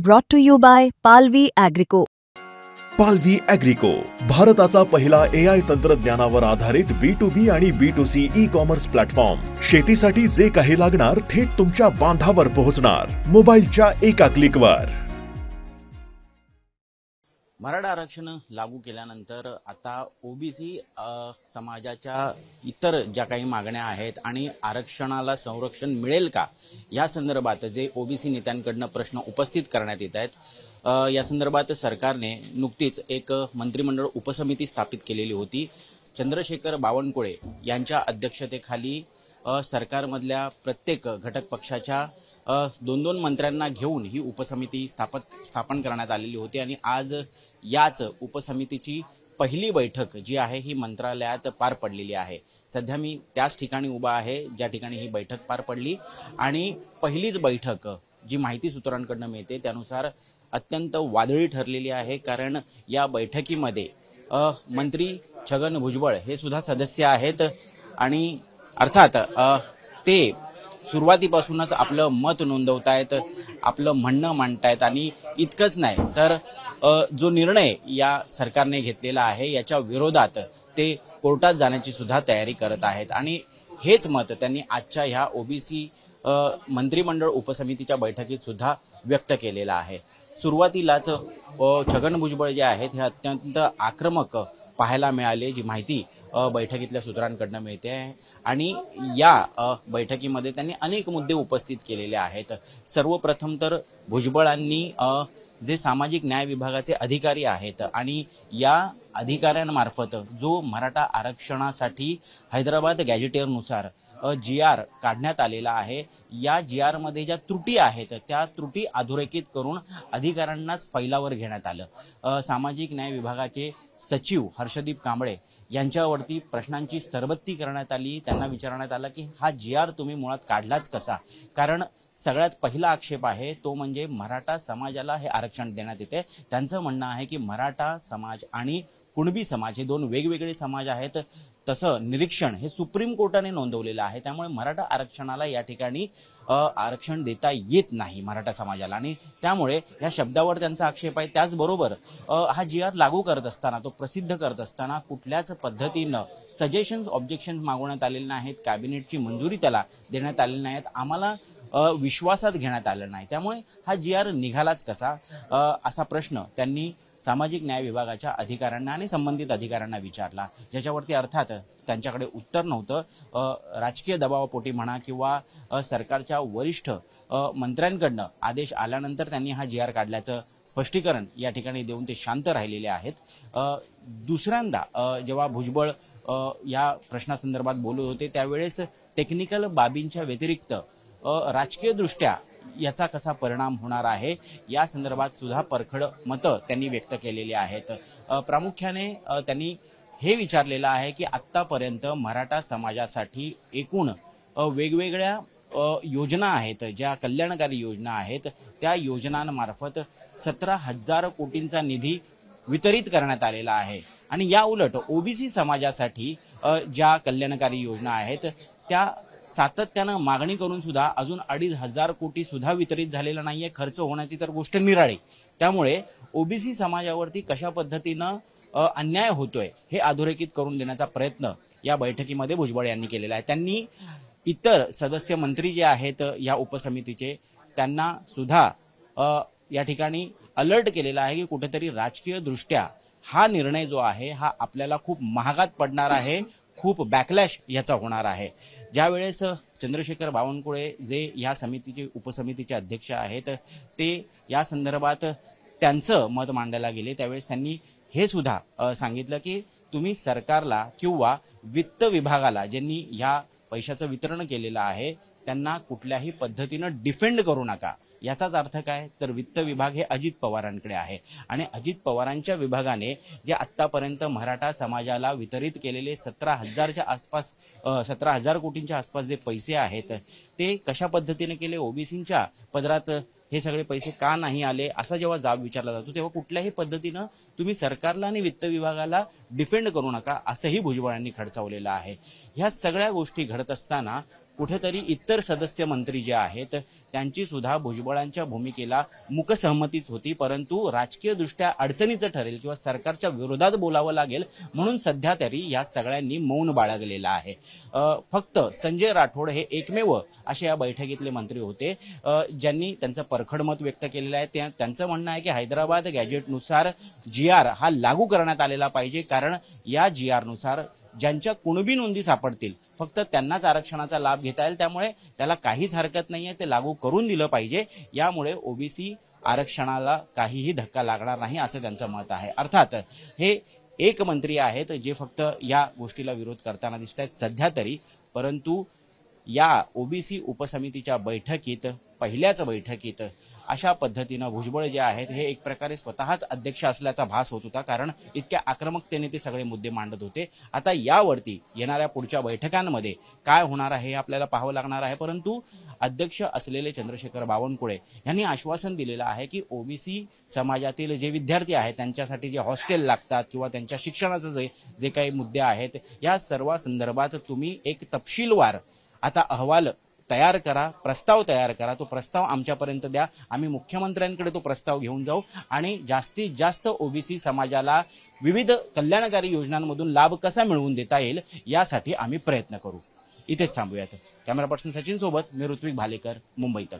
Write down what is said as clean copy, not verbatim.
Brought to you by Palvi Agrico. पालवी ॲग्रिको, भारताचा पहिला AI तंत्रज्ञानावर आधारित B2B आणि B2C ई-कॉमर्स प्लॅटफॉर्म। शेतीसाठी जे काही लागणार थेट तुमच्या बांधावर पोहोचणार, मोबाईलच्या एका क्लिकवर। मराठा आरक्षण लागू केल्यानंतर आता ओबीसी समाजाच्या इतर ज्या काही मागण्या आहेत आणि आरक्षणाला संरक्षण मिळेल का या संदर्भात जे ओबीसी नेत्यांकडून प्रश्न उपस्थित करण्यात येत आहेत, या संदर्भात सरकारने नुकतीच एक मंत्रिमंडळ उपसमिती स्थापित केलेली होती। चंद्रशेखर बावनकुळे यांच्या अध्यक्षतेखाली सरकारमधल्या प्रत्येक घटक पक्षाच्या दोन मंत्र्यांना घेऊन ही उपसमिती स्थापन करण्यात आलेली होती आणि आज याच उपसमितीची पहिली बैठक जी आहे ही मंत्रालयात पार पडलेली आहे। सध्या मी त्याच ठिकाणी उभा आहे ज्या ठिकाणी ही बैठक पार पडली आणि पहिलीच बैठक जी माहिती सूत्रांकडून मिळते त्यानुसार अत्यंत वादळी ठरलेली आहे, कारण या बैठकीमध्ये मंत्री छगन भुजबळ हे सुद्धा सदस्य आहेत आणि अर्थात ते सुरुवातीपासूनच आपलं मत नोंदवतायत, आपलं म्हणणं मांडतायत आणि इतकंच नाही तर जो निर्णय या सरकारने घेतलेला आहे याच्या विरोधात ते कोर्टात जाण्याची सुद्धा तयारी करत आहेत आणि हेच मत त्यांनी आजच्या ह्या ओबीसी मंत्रिमंडळ उपसमितीच्या बैठकीत सुद्धा व्यक्त केलेलं आहे। सुरुवातीलाच छगन भुजबळ जे आहेत हे अत्यंत आक्रमक पाहायला मिळाले, जी माहिती बैठकीतल्या सूत्रांकडून मिळते आहे आणि या बैठकीमध्ये त्यांनी अनेक मुद्दे उपस्थित केलेले आहेत। सर्वप्रथम तर भुजबळांनी जे सामाजिक न्याय विभागाचे अधिकारी आहेत आणि या अधिकाऱ्यांमार्फत जो मराठा आरक्षणासाठी हैदराबाद गॅझेटियरनुसार GR काढण्यात आलेला आहे, या GR मध्ये ज्या त्रुटी आहेत त्या त्रुटी अधोरेखित करून अधिकाऱ्यांनाच फैलावर घेण्यात आलं। सामाजिक न्याय विभागाचे सचिव हर्षदीप कांबळे यांच्यावरती प्रश्नांची सरबत्ती करण्यात आली। त्यांना विचारण्यात आलं की हा GR तुम्ही मुळात काढलाच कसा, कारण सगळ्यात पहिला आक्षेप आहे तो म्हणजे मराठा समाजाला हे आरक्षण देण्यात येते। त्यांचं म्हणणं आहे की मराठा समाज आणि कुणबी समाज हे दोन वेगवेगळे समाज आहेत, तसं निरीक्षण हे सुप्रीम कोर्टाने नोंदवलेलं आहे, त्यामुळे मराठा आरक्षणाला या ठिकाणी आरक्षण देता येत नाही मराठा समाजाला आणि त्यामुळे या शब्दावर त्यांचा आक्षेप आहे। त्याचबरोबर हा GR लागू करत असताना, तो प्रसिद्ध करत असताना कुठल्याच पद्धतीनं सजेशन्स ऑब्जेक्शन्स मागवण्यात आलेले नाहीत, कॅबिनेटची मंजुरी त्याला देण्यात आलेली नाहीत, आम्हाला विश्वासात घेण्यात आलं नाही, त्यामुळे हा GR निघालाच कसा असा प्रश्न त्यांनी सामाजिक न्याय विभागाच्या अधिकाऱ्यांना आणि संबंधित अधिकाऱ्यांना विचारला, ज्याच्यावरती अर्थात त्यांच्याकडे उत्तर नव्हतं। राजकीय दबावापोटी म्हणा किंवा सरकारच्या वरिष्ठ मंत्र्यांकडनं आदेश आल्यानंतर त्यांनी हा GR काढल्याचं स्पष्टीकरण या ठिकाणी देऊन ते शांत राहिलेले आहेत। दुसऱ्यांदा जेव्हा भुजबळ या प्रश्नासंदर्भात बोलत होते त्यावेळेस टेक्निकल बाबींच्या व्यतिरिक्त राजकीय दृष्ट्या याचा कसा परिणाम होणार आहे या संदर्भात सुद्धा परखड मतं त्यांनी व्यक्त केलेली आहेत। प्रामुख्याने त्यांनी हे विचारलेलं आहे की आत्तापर्यंत मराठा समाजासाठी एकूण वेगवेगळ्या योजना आहेत, ज्या कल्याणकारी योजना आहेत त्या योजनांमार्फत 17,000 कोटींचा निधी वितरित करण्यात आलेला आहे आणि या उलट ओबीसी समाजासाठी ज्या कल्याणकारी योजना आहेत त्या सातत्यानं मागणी करून सुद्धा अजून 2,500 कोटी सुद्धा वितरित झालेला नाहीये, खर्च होण्याची तर गोष्ट निराळी। त्यामुळे ओबीसी समाजावरती कशा पद्धतीनं अन्याय होतोय हे अधोरेखित करून देण्याचा प्रयत्न या बैठकीमध्ये भुजबळ यांनी केलेला आहे। त्यांनी इतर सदस्य मंत्री जे आहेत या उपसमितीचे त्यांना सुद्धा या ठिकाणी अलर्ट केलेला आहे की कुठेतरी राजकीय दृष्ट्या हा निर्णय जो आहे हा आपल्याला खूप महागात पडणार आहे, खूप बॅकलॅश याचा होणार आहे। ज्यावेळेस चंद्रशेखर बावनकुळे जे या समितीचे उपसमितीचे अध्यक्ष आहेत ते या संदर्भात त्यांचं मत मांडायला गेले त्यावेळेस त्यांनी हे सुद्धा सांगितलं की तुम्ही सरकारला किंवा वित्त विभागाला ज्यांनी या पैशाचं वितरण केलेलं आहे त्यांना कुठल्याही पद्धतीनं डिफेंड करू नका। याचाच अर्थ काय तर वित्त विभाग हे अजित पवारांकडे आहे आणि अजित पवारांच्या विभागाने जे आत्तापर्यंत मराठा समाजाला वितरित केलेले 17,000च्या आसपास 17,000 कोटींच्या आसपास जे पैसे आहेत ते कशा पद्धतीने केले, ओबीसींच्या पदरात हे सगळे पैसे का नाही आले असा जेव्हा जाब विचारला जातो तेव्हा कुठल्याही पद्धतीनं तुम्ही सरकारला आणि वित्त विभागाला डिफेंड करू नका असंही भुजबळांनी खडसावलेलं आहे। ह्या सगळ्या गोष्टी घडत असताना कुठेतरी इतर सदस्य मंत्री जे आहेत त्यांची सुद्धा भुजबळांच्या भूमिकेला मुकसहमतीच होती, परंतु राजकीय दृष्ट्या अडचणीचं ठरेल किंवा सरकारच्या विरोधात बोलावं लागेल म्हणून सध्या तरी या सगळ्यांनी मौन बाळगलेलं आहे। फक्त संजय राठोड हे एकमेव असे या बैठकीतले मंत्री होते ज्यांनी त्यांचं परखड मत व्यक्त केलेलं आहे। त्यांचं म्हणणं आहे की हैदराबाद गॅजेटनुसार GR हा लागू करण्यात आलेला पाहिजे, कारण या GR नुसार ज्यांच्या कुणबी नोंदी सापडतील फक्त त्यांनाच आरक्षणाचा लाभ घेता येईल, त्यामुळे त्याला काहीच हरकत नाहीये, ते लागू करून दिलं पाहिजे। यामुळे ओबीसी आरक्षणाला काहीही धक्का लागणार नाही असं त्यांचं मत आहे। अर्थात हे एक मंत्री आहेत जे फक्त या गोष्टीला विरोध करताना दिसत आहेत सध्या तरी, परंतु या ओबीसी उपसमितीच्या बैठकीत पहिल्याच बैठकीत अशा पद्धतीनं भुजबळ जे आहेत हे एक प्रकारे स्वतःच अध्यक्ष असल्याचा भास होत होता, कारण इतक्या आक्रमकतेने ते सगळे मुद्दे मांडत होते। आता यावरती येणाऱ्या पुढच्या बैठकांमध्ये काय होणार आहे हे आपल्याला पाहावं लागणार आहे, परंतु अध्यक्ष असलेले चंद्रशेखर बावनकुळे यांनी आश्वासन दिलेलं आहे की ओबीसी समाजातील जे विद्यार्थी आहेत त्यांच्यासाठी जे हॉस्टेल लागतात किंवा त्यांच्या शिक्षणाचे जे काही मुद्दे आहेत या सर्व संदर्भात तुम्ही एक तपशीलवार आता अहवाल तयार करा, प्रस्ताव तयार करा, तो प्रस्ताव आमच्यापर्यंत द्या, आम्ही मुख्यमंत्र्यांकडे तो प्रस्ताव घेऊन जाऊ आणि जास्तीत जास्त ओबीसी समाजाला विविध कल्याणकारी योजनांमधून लाभ कसा मिळवून देता येईल यासाठी आम्ही प्रयत्न करू। इथेच थांबूयात। कॅमेरा पर्सन सचिन सोबत मी ऋत्विक भालेकर, मुंबई तक।